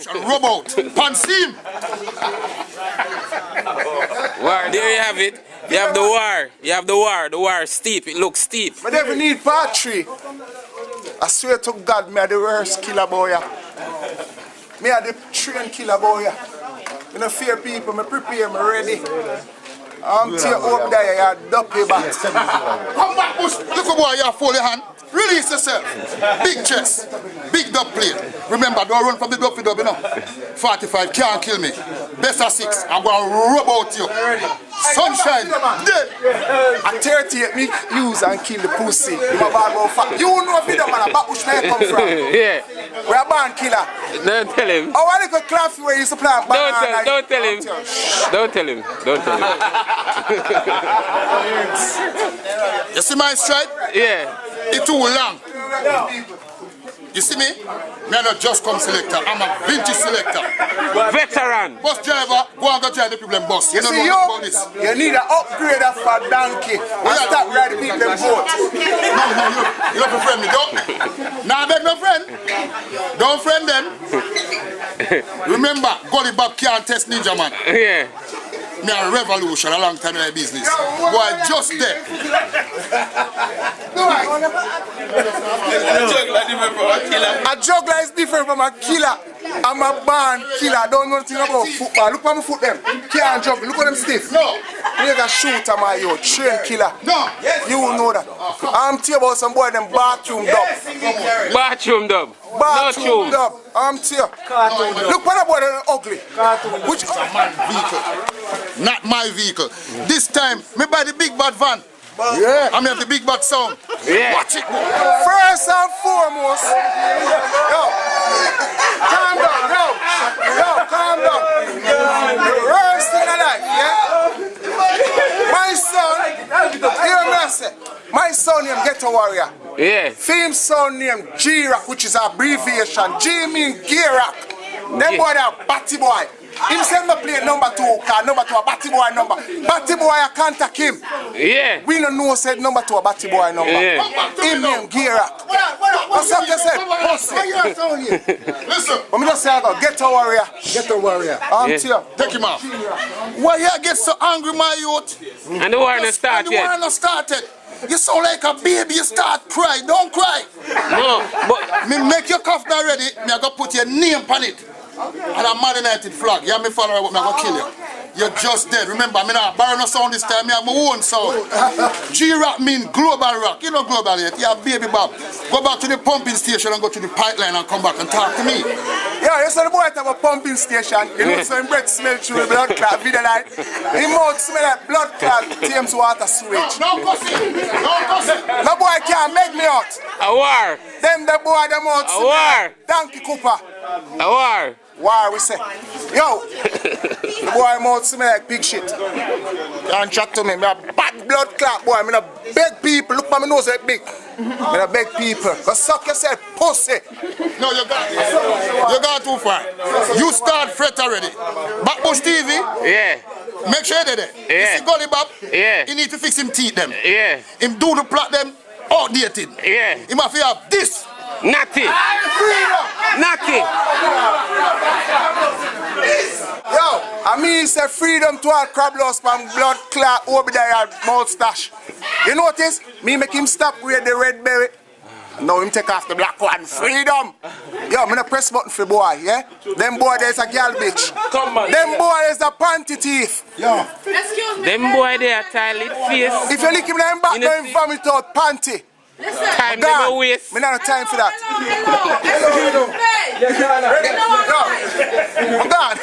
Rub out. Pansim. War, there you have it. You have the war. You have the war. The war is steep. It looks steep. I never need part 3. I swear to God, me are the worst killer boy. Me are the trained killer boy. I don't fear people, me prepare, me ready. I'm tear up there, you duppy bat. Come back, Bush. Look at boy, you fold your hand. Release yourself. Big chest. Big dub plate. Remember, don't run from the dub, you know. 45 can't kill me. Best of 6. I'm going to rub out you. Sunshine. Dead. At 38, me use and kill the pussy. You know if you don't man, a back bush where you come from. Yeah. We're a band killer. Don't tell him. Oh, I little clap where you used to plant banana. Don't tell him. Don't tell him. Don't tell him. You see my stripe? Yeah. It's too long. You see me? Me not just come selector. I'm a vintage selector. Veteran. Bus driver, go and go drive the people in bus. You don't know about this. You need an upgrader for donkey. And stop riding people in boat. No, you don't friend me, don't. Nah, I beg no friend. Don't friend them. Remember, Gully Bob can't test Ninja Man. Yeah. Me a revolution a long time in my business. Boy, just there. A juggler is different from a killer. I'm a band killer. I don't know anything about football. Look at my foot them. Can't juggle. Look at them stiff. No. You can shoot a man, yo. Train killer. No. You will know that. I'm telling you about some boy them bathroom dub. Bathroom dub. Bathroom dub. I'm telling you. Look what boy them ugly. Which is a man vehicle. Not my vehicle. This time, me buy the big bad van. Yeah. I have the big bad sound. Yeah. Watch it. First and foremost, yo, calm down, yo, calm down. The worst thing in life, yeah? My son, hear me I say, my son named Ghetto Warrior. Yeah. Fame son named G-Rock, which is an abbreviation. G mean G-Rock. Them boy are batty boy. Him send me play number 2, car number 2 a batty boy number. Batty boy I contact him. Yeah. We don't know said number 2 a batty boy number. Yeah. Him name G-Rock. What's up you said? Listen. But me just say I go Ghetto Warrior. Ghetto Warrior. Take him off. Why you get so angry, my youth? And the war not started yet. The war not started. You sound like a baby, you start cry. Don't cry. No, but me make your cough now ready, me I go put your name on it. And a Man United flag. You have me follow what me I go kill you. You're just dead. Remember, me not borrow no sound this time, me have my own sound. G-Rock mean global rock. You know global yet. You have baby Bob. Go back to the pumping station and go to the pipeline and come back and talk to me. Yeah, you saw the boy at a pumping station. You know, so him breath smell through the blood clot, video like. His mouth smell like blood clot, Thames water sewage. No gossip. No gossip. No boy can't make me out. a war. Them the boy, them out. A war. Donkey Cooper. A war. War, we say. Yo, the boy mouth smell like pig shit. Can't chat to me. Me a bad blood clot boy. Me a beg people. Look at my nose like big. Me a beg people. Go suck yourself, pussy. No, you got too far. You start fret already. Backbush TV. Yeah. Make sure they're there. Yeah. You see Gully Bob? Yeah. He need to fix him teeth them. Yeah. Him do the plot them outdated. Yeah. He must have this. Natty. Natty. Yo, I mean say freedom to all crab loss from blood clot over there mouth stash. You notice? Me make him stop with the red berry. Now him take off the black one. Freedom. Yo, me no press button for boy, yeah? Them boy there's a girl bitch. Come on. Them boy there's a panty thief. Yo. Excuse me. Them boy they are tired face. If you lick him in the back, don't him vomit out panty. Listen. Time never waste. Me not have time for that. Hello. I'm gone.